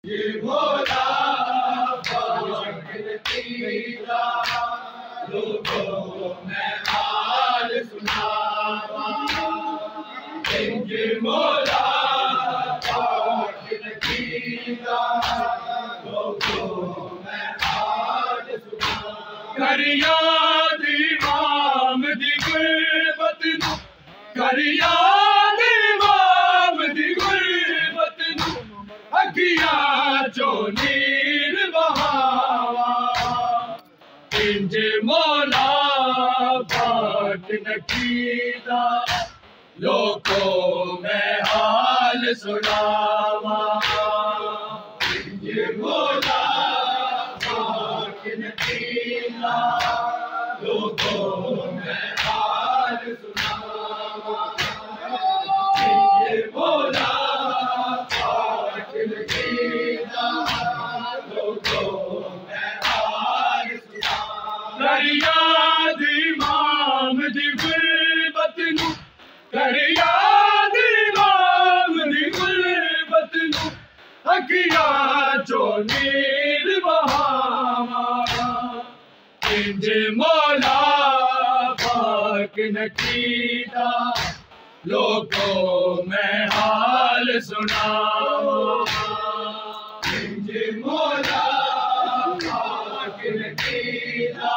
ये भोला पीरा लोगों में हाल सुनावा। ये भोला पीरा लोगों में हाल सुनावा। करिया दीवाम दी गुरबत करिया दीवाम दी गुरबत अखिया जो नीर बहावा। इंज मौला बाट नकीदा लोगों में हाल सुनावा। इंज मौला बाट नकीदा लोगों में हाल सुनावा। इंज मौला करिया दीवाम दी गुरबत करिया दीवाम दी गुरबत अखिया जो नीर बहावा। इंज मौला पाक नकीदा लोगों में हाल सुनावा। इंज मौला पाक नकीदा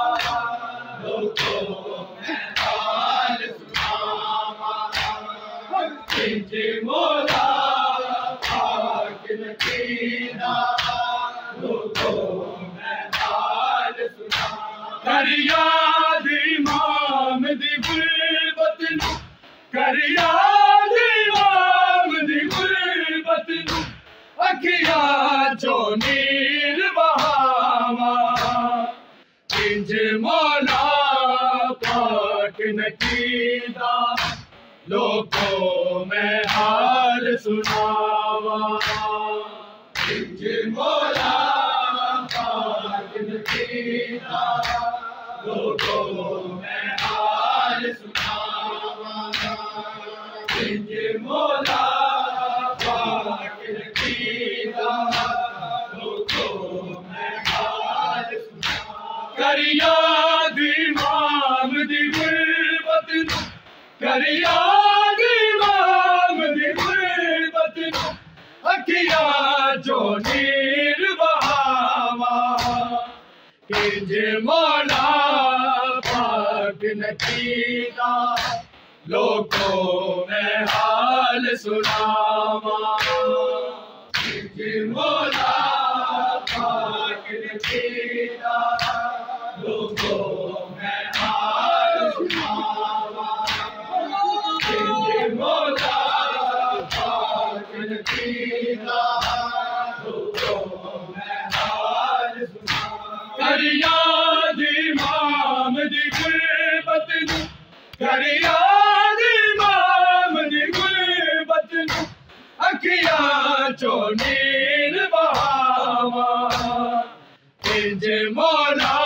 लोगों में हाल सुनावा। इंज मौला पाक नकीदा लोगों में हाल सुनावा। करिया दीवाम दी गुरबत करिया दीवाम दी गुरबत अखिया जो नीर बहावा। इंज मौला पाक नकीदा लोगों में हाल सुनावा। इंज मौला पाक नकीदा लोगों में हाल सुनावा। इंज मौला पाक नकीदा लोगों में हाल सुनावा। करिया दीवाम दी गुरबत करिया दीवाम दी गुरबत अखिया जो नीर बहावा। इंज मौला पाक नकीदा लोगों में हाल सुनावा। इंज मौला पाक नकीदा लोगों में हाल सुनावा। इंज मौला पाक नकीदा लोगों में हाल सुनावा। करिया दीवाम दी गुरबत करिया दीवाम दी गुरबत अखिया जो नीर बहावा। इंज मौला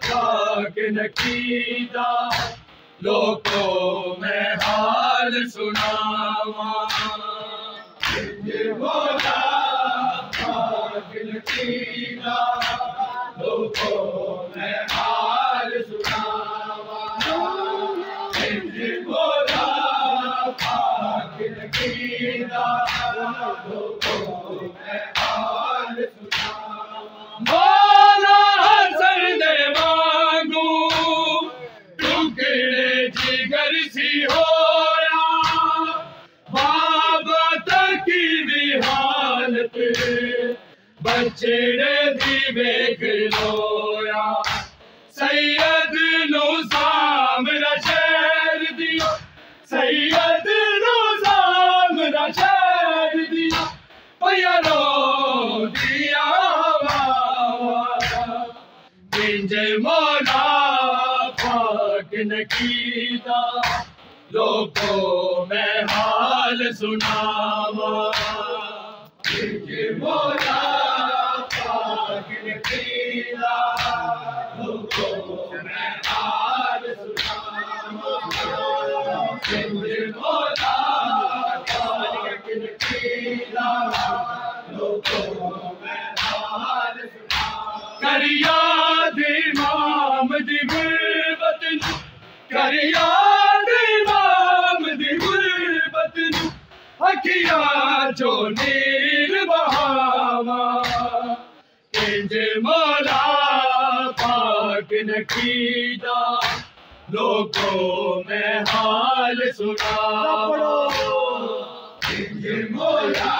पाक नकीदा लोगों में हाल सुनावा। इंज मौला पाक नकीदा लोगों में हाल सुनावा। इंज मौला पाक नकीदा लोगों में हाल सुनावा। मौला हसन दे वांगू टुकड़े जिगर सी होया। बाबा तकी भी हालत बचड़े दी वेख लोया। सैयद नु सामरा शहर दियो सैयद नु सामरा शहर दियो पयरो दिया वावा। इंज मौला पाक नकीदा लोगों में हाल सुनावा। इंज मौला पाक नकीदा लोगों में हाल सुनावा। इंज मौला पाक नकीदा लोगों कर याद इमाम दी गुरबत नू, कर याद इमाम दी गुरबत नू, अखियां चो नीर बहावा। इंज मौला पाक ने कीदा लोगों में हाल सुनावा। इंज मौला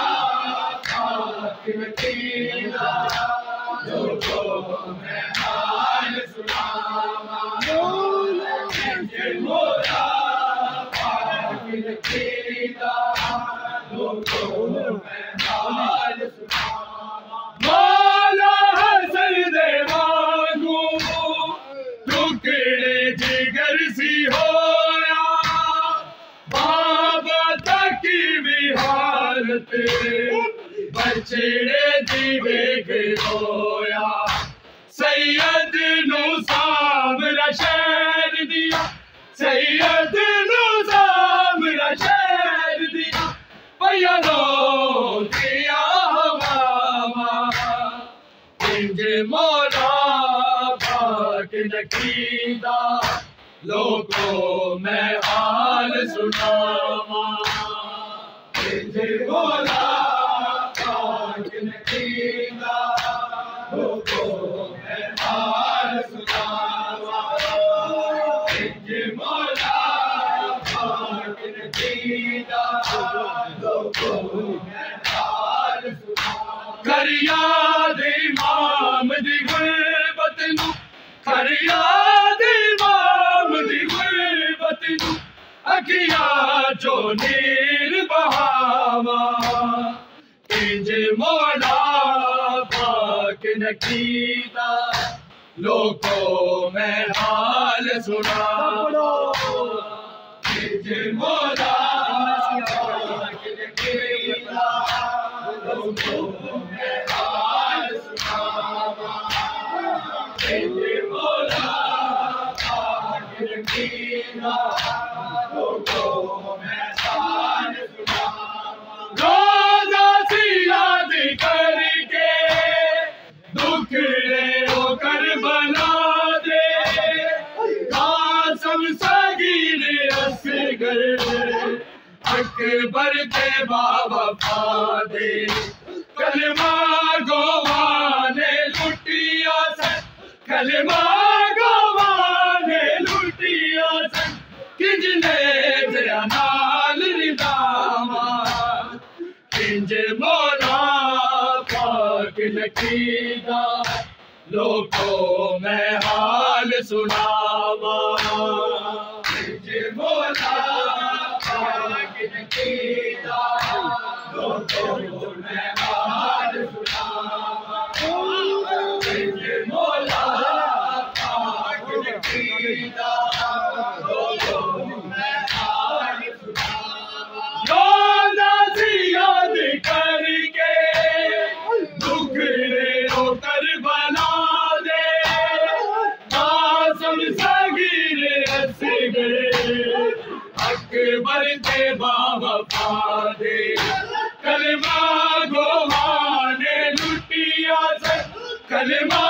पाक ने कीदा लोगों में हाल सुनावा। इंज मौला पाक ने कीदा लोगों में हाल सुनावा। मौला हसन दे वांगू टुकड़े जिगर सी होया, बाबा तक भी हालत बछड़े दी वेख होया। सैयद नू सामरा शहर दिया, सैयद नू सामरा शहर दिया, भैया रो दिया हवा। इंज मौला पाक ने कीदा लोगों में हाल सुनावा। इंज मौला पाक ने कीदा लोगों में हाल सुनावा। इंज मौला पाक ने कीदा लोगों में हाल सुनावा। कर याद इमाम दी गुरबत नू, कर याद इमाम दी गुरबत नू, अखियां चो नीर बहावा। इंज मौला पाक ने कीदा लोगों में हाल सुनावा। इंज मौला पाक ने कीदा लोगों में हाल सुनावा। इंज मौला पाक ने कीदा लोगों में हाल सुनावा। रोज़ा सी याद करके दुखड़े होकर बना दे, कासम सगीर असगर अकबर के बाबा दे। कलमा गोवाने लुटिया सन, कलमा गोवाने लुटिया सन, किजने जया नाल रिदावा। इंज मौला पाक ने कीदा लोगों में हाल सुनावा। इंज मौला पाक ने कीदा लोगों में हाल सुनावा। इंज मौला पाक ने कीदा लोगों में हाल सुनावा। रोज़ा सी याद करके दुखड़े होकर बना दे, कासम सगीर असगर अकबर के बाबा दे। कलमा गोवाने लुटिया सन, कलमा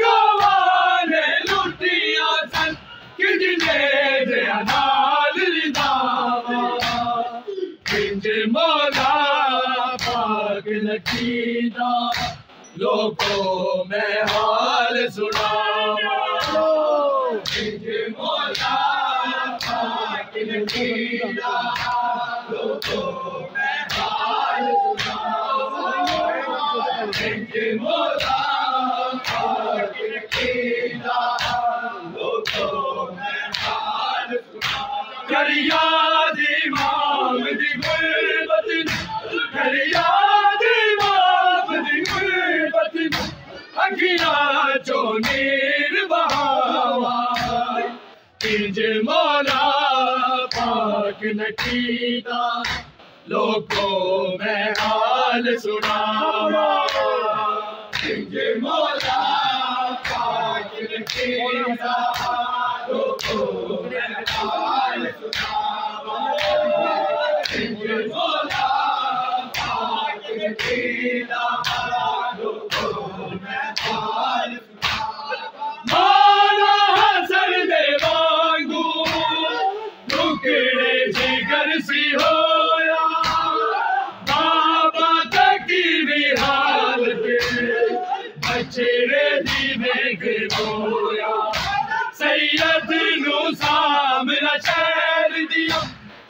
गोवाने लुटिया सन, किजने जया नाल रिदावा। इंज मौला पाक ने कीदा लोगों में हाल सुनावा। इंज मौला पाक ने कीदा लोगों में हाल सुनावा। इंज मौला पाक ने कीदा लोगों में हाल सुनावा। कर याद इमाम दी गुरबत नू, कर याद इमाम दी गुरबत नू, अखियां चो नीर बहावा। इंज मौला पाक ने कीदा लोगों में हाल सुनावा। इंज मौला पाक ने कीदा लोगों में हाल सुनावा। इंज मौला पाक ने कीदा बछड़े दी वेख रोया सैयद नू सामना शहर दिया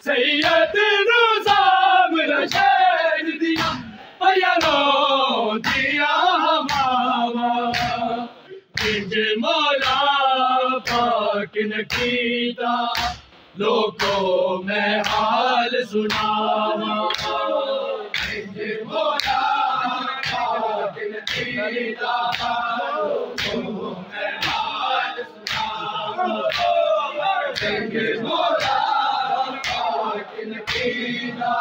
सैयद नू सामना शहर दिया पयारो दिया मावा इंज मौला पाक ने कीता लोगों में हाल सुनावा इंज मौला पाक ने कीता लोगों में हाल सुनावा इंज मौला पाक ने कीता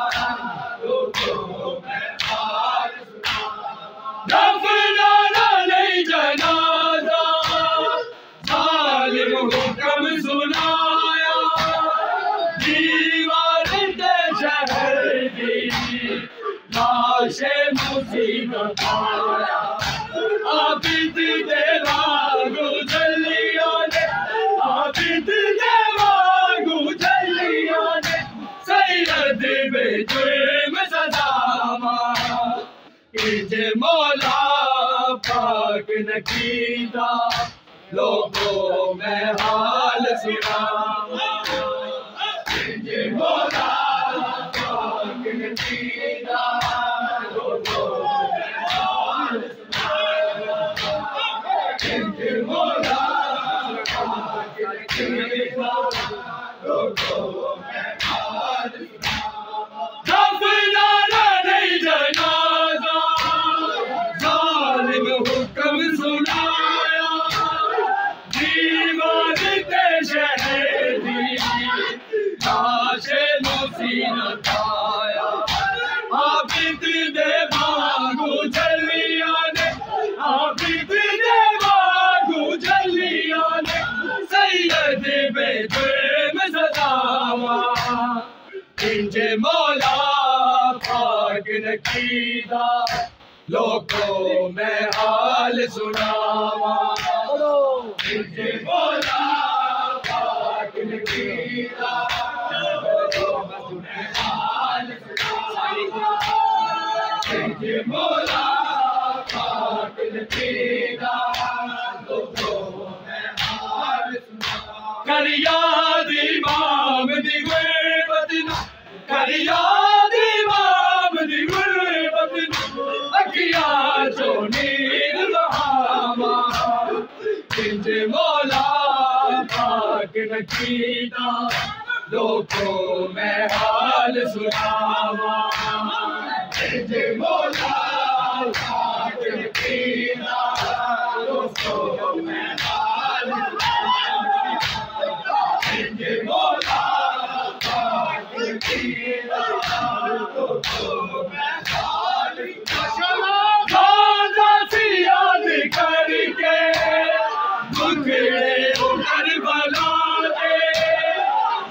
लोगों में हाल सुनावा दफनाना नहीं जनाजा जालिम हुक्म सुनाया दीवार दे शहर दी लाशे मुसीबत आया आबिद दे वागू जलिया ने आबिद दे वागू जलिया ने सैयद बेजुर्म सदामा इंज मौला पाक ने कीता लोगों में हाल सुनावा इंज मौला पाक ने कीता लोगों में हाल सुनावा इंज मौला पाक ने कीता लोगों में हाल सुनावा दफनाना नहीं जनाजा जालिम हुक्म सुनाया दीवार ते शहर दी लाशे मुसीबत आया आबिद दे वागू जलिया ने आबिद दे वागू जलिया ने सैयद बेजुर्म सदावा इंज मौला पाक ने कीता लोगों में हाल सुनावा इंज मौला पाक ने कीता लोगों में हाल सुनावा इंज मौला पाक ने कीता लोगों में हाल सुनावा कर याद इमाम दी गुरबत कर याद इमाम दी गुरबत अखिया जो नीर बहावा इंज मौला पाक ने कीता लोगों में हाल सुनावा इंज मौला पाक ने कीता लोगों में हाल सुनावा इंज मौला पाक ने कीता लोगों में हाल सुनावा याद करके दुखड़े उतर बना दे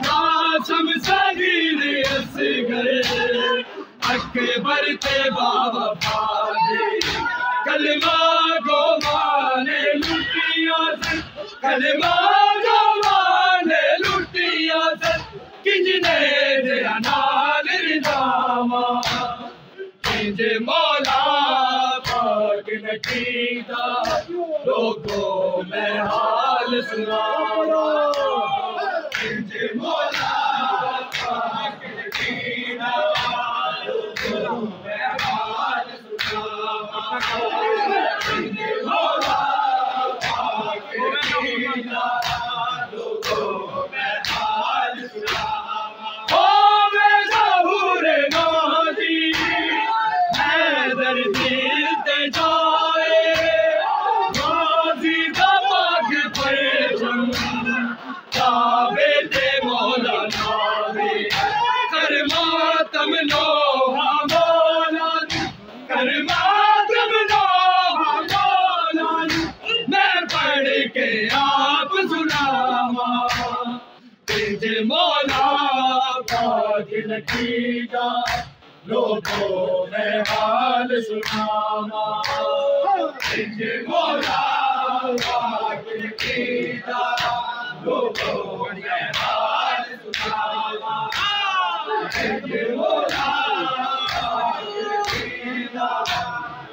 नासम सगीर असगर अकबर ते बाबा दे कलमा गो माने लुटिया से कलमा गो माने लुटिया से किजने तेरा नाल रिदामा इंज मौला पाक ने कीता लोगों में हाल सुनावा इंज मौला पाक ने कीता लोगों में हाल सुनावा इंज मौला पाक ने कीता लोगों में हाल सुनावा ओ मैं ज़हूर नादी दिल ते जाए गाजी दमाग पर काबे ते मौला नावे कर मातम नो मौला कर मातम नो मौला मैं पढ़ के आप सुनावा इंज मौला पाक ने कीता लोगों में हाल सुनावा इंज मौला पाक ने कीता लोगों में हाल सुनावा इंज मौला पाक ने कीता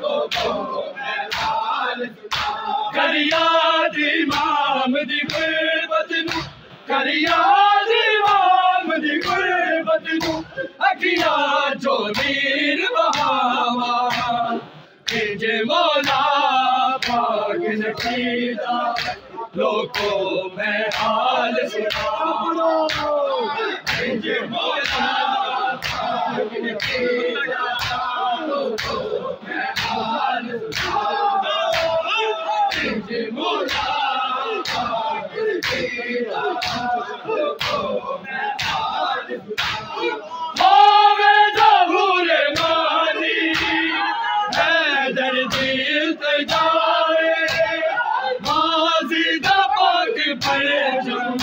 लोगों में हाल याद इमाम दी गुरबत नू, कर याद इमाम दी गुरबत नू, अखिया जो नीर बहावा, इंजे मौला पाक ने कीता, लोगों में हाल सुनाओ, इंजे मौला पाक ने कीता, लोगों में हाल सुनाओ, इंजे मौला पाक ने कीता, लोगों में हाल सुनाओ। होवे ज़हूर मानी हैदर दिल ते जाए, माज़ी दा पाक परचम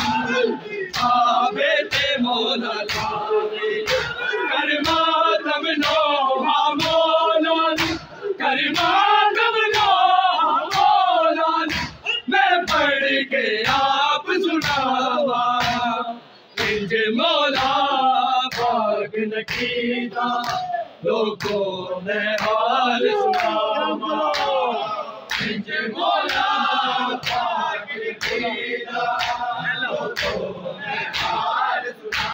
आवे ते मौला लावे, कर मातम नोहा मौला दी, कर मातम नोहा मौला दी, मैं पढ़ के आप सुनावा, इंजे मौला पाक ने कीता, लोगों ने हाल सुनावा, इंजे मौला पाक ने कीता।